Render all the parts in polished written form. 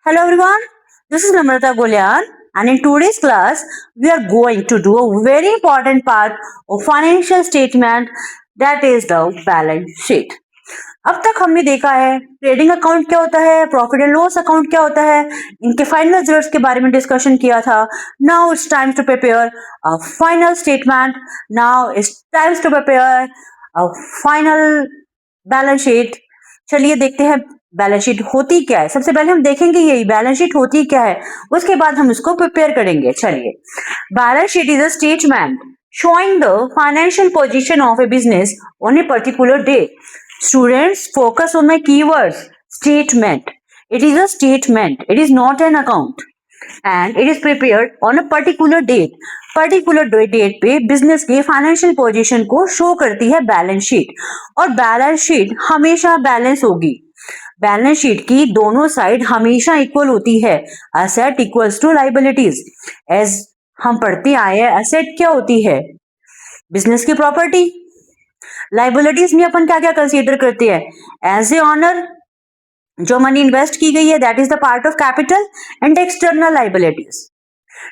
Hello everyone, this is Namrata Golian and in today's class we are going to do a very important part of financial statement, that is the balance sheet. अब तक हमने देखा है trading account क्या होता है, profit and loss account क्या होता है, इनके फाइनल रिजल्ट्स के बारे में डिस्कशन किया था. Now it's time to prepare a final statement. Now it's time to prepare a final balance sheet. चलिए देखते हैं बैलेंस शीट होती क्या है. सबसे पहले हम देखेंगे यही बैलेंस शीट होती क्या है, उसके बाद हम इसको प्रिपेयर करेंगे. चलिए, balance sheet is a statement showing the financial position of a business on a particular day. Students, focus on my keywords. Statement. It is a statement. It is not an account. And it is prepared on a particular date. Particular date पे business के financial position को show करती है balance sheet. और balance sheet हमेशा balance होगी. Balance sheet की दोनों साइड हमेशा इक्वल होती है. Asset equals to liabilities. As हम पढ़ते आए हैं, एसेट क्या होती है? बिजनेस की प्रॉपर्टी. लाइबिलिटीज में अपन क्या क्या कंसीडर करते हैं? एज ए ऑनर, जो मनी इन्वेस्ट की गई है, that is the part of capital. And external liabilities,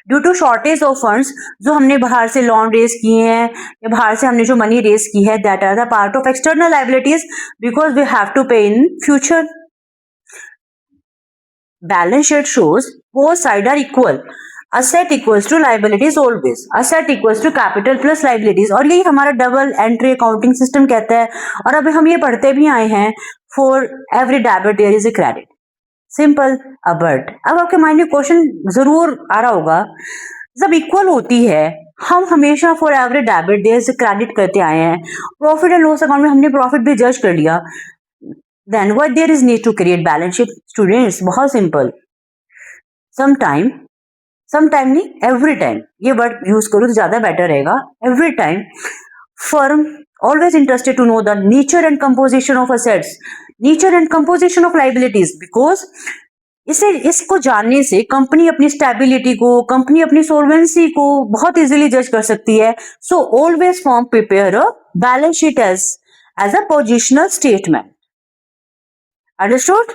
due to shortage of funds, जो हमने बाहर से लोन रेज किए हैं या बाहर से हमने जो मनी रेज की है, that are the part of external liabilities because we have to pay in future. Balance sheet shows both side are equal. Asset equals to liabilities always. Asset equals to capital plus liabilities. और यही हमारा double entry accounting system कहता है. और अभी हम ये पढ़ते भी आए हैं, for every debit there is a credit. Simple. But अब आपके माइंड में क्वेश्चन जरूर आ रहा होगा, जब इक्वल होती है, हम हमेशा for every debit there is a credit करते आए हैं, प्रॉफिट एंड लॉस अकाउंट में हमने प्रॉफिट भी जज कर लिया, then what there is need to create balance sheet? Students, बहुत सिंपल. समटाइम नहीं, एवरी टाइम. ये वर्ड यूज करो तो ज्यादा बेटर रहेगा. Every time firm always interested to know the nature and composition of assets, nature and composition of liabilities, because इसको जानने से कंपनी अपनी स्टेबिलिटी को, कंपनी अपनी सोल्वेंसी को बहुत इजीली जज कर सकती है. So always form prepare a balance sheet as a positional statement. Understood?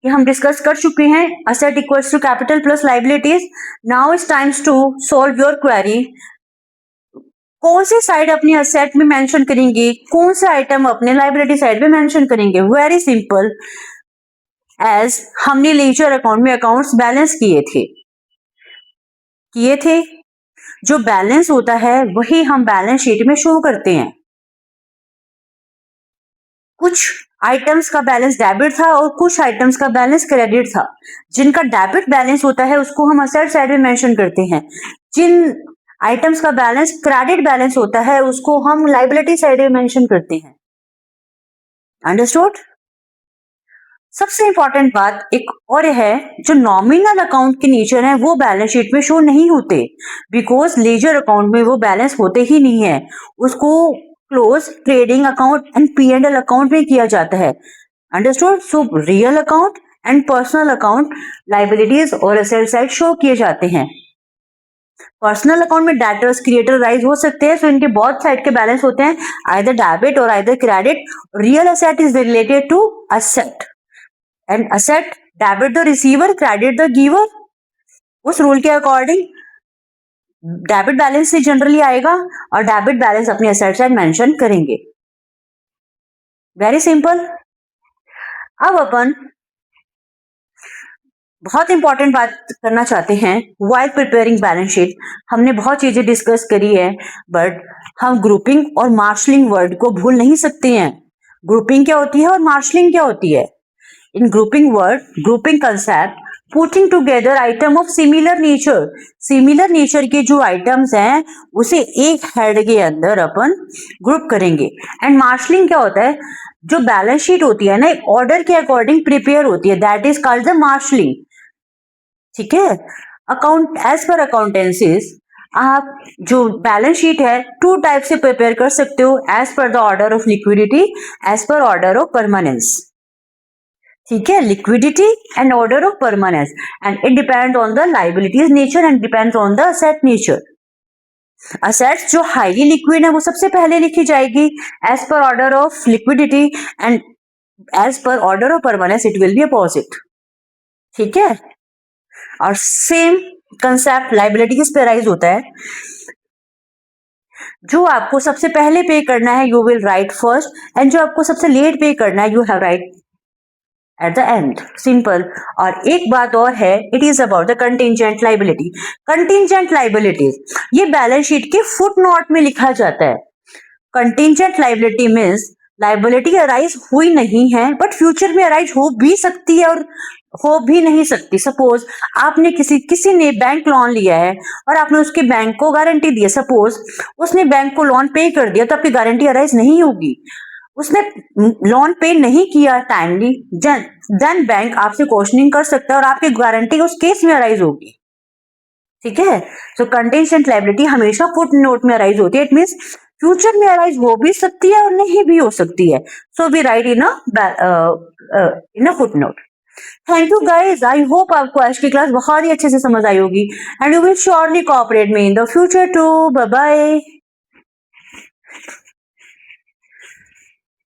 ये हम डिस्कस कर चुके हैं. Asset equals to capital plus liabilities. Now it's times to solve your query. कौन सी साइड अपनी असेट में मेंशन करेंगे, कौन सा आइटम अपने लाइबिलिटी साइड में मेंशन करेंगे? Very simple. एज हमने लेजर अकाउंट में अकाउंट्स बैलेंस किए थे, जो बैलेंस होता है वही हम बैलेंस शीट में शो करते हैं. कुछ आइटम्स का बैलेंस डेबिट था और कुछ आइटम्स का बैलेंस क्रेडिट था. जिनका डेबिट बैलेंस होता है उसको हम असेट साइड में मेंशन करते हैं. जिन आइटम्स का बैलेंस क्रेडिट बैलेंस होता है उसको हम लाइबिलिटी साइड में मेंशन करते हैं. अंडरस्टूड? सबसे इंपॉर्टेंट बात एक और है, जो नॉमिनल अकाउंट के नेचर है वो बैलेंस शीट में शो नहीं होते, बिकॉज लेजर अकाउंट में वो बैलेंस होते ही नहीं है. उसको close trading account and P&L account में किया जाता है. Understood? So real account and personal account liabilities और एसेट साइड शो किए जाते हैं. पर्सनल अकाउंट में डेटर्स, क्रिएटर, राइज हो सकते हैं, सो इनके बहुत साइड के बैलेंस होते हैं, आइदर डेबिट और either credit. Real asset is related to asset and asset debit the receiver, credit the giver. उस रूल के अकॉर्डिंग डेबिट बैलेंस से जनरली आएगा और डेबिट बैलेंस अपने असेट साइड मेंशन करेंगे. Very simple. अब अपन बहुत इंपॉर्टेंट बात करना चाहते हैं. व्हाइल प्रिपेयरिंग बैलेंस शीट हमने बहुत चीजें डिस्कस करी है, बट हम ग्रुपिंग और मार्शलिंग वर्ड को भूल नहीं सकते हैं. ग्रुपिंग क्या होती है और मार्शलिंग क्या होती है? In grouping word, grouping concept, putting together item of similar nature. Similar nature के जो आइटम्स हैं उसे एक हेड के अंदर अपन ग्रुप करेंगे. एंड मार्शलिंग क्या होता है? जो बैलेंस शीट होती है ना, ऑर्डर के अकॉर्डिंग प्रिपेयर होती है, that is called the marshalling. ठीक है? अकाउंट एज पर अकाउंटेंसीज, आप जो बैलेंस शीट है टू टाइप से प्रिपेयर कर सकते हो, as per the order of liquidity, as per order of permanence. ठीक है? Liquidity and order of permanence, and it depends on the liabilities nature and depends on the asset nature. Assets जो highly liquid है वो सबसे पहले लिखी जाएगी as per order of liquidity, and as per order of permanence it will be opposite, ठीक है। और सेम कंसेप्ट लाइबिलिटी किस पे राइज होता है, जो आपको सबसे पहले पे करना है you will write first, and जो आपको सबसे लेट पे करना है you have right at the end, simple. और एक बात और है, it is about the contingent liability. Contingent liabilities ये बैलेंस शीट के फुट नोट में लिखा जाता है। Contingent liability means liability arise हुई नहीं है बट फ्यूचर में अराइज हो भी सकती है और हो भी नहीं सकती। सपोज आपने किसी ने बैंक लोन लिया है और आपने उसके बैंक को गारंटी दी है, सपोज उसने बैंक को लोन पे कर दिया तो आपकी गारंटी अराइज नहीं होगी। उसने लोन पे नहीं किया टाइमली, देन बैंक आपसे क्वेश्चनिंग कर सकता है और आपकी गारंटी उस केस में अराइज होगी, ठीक है। सो कंटिंजेंट लायबिलिटी हमेशा फुट नोट में अराइज होती है, इट मीन्स फ्यूचर में अराइज हो भी सकती है और नहीं भी हो सकती है। So we write in a footnote. Thank you guys, I hope आपको आज की क्लास बहुत ही अच्छे से समझ आई होगी and you will surely cooperate me in the future too. Bye bye.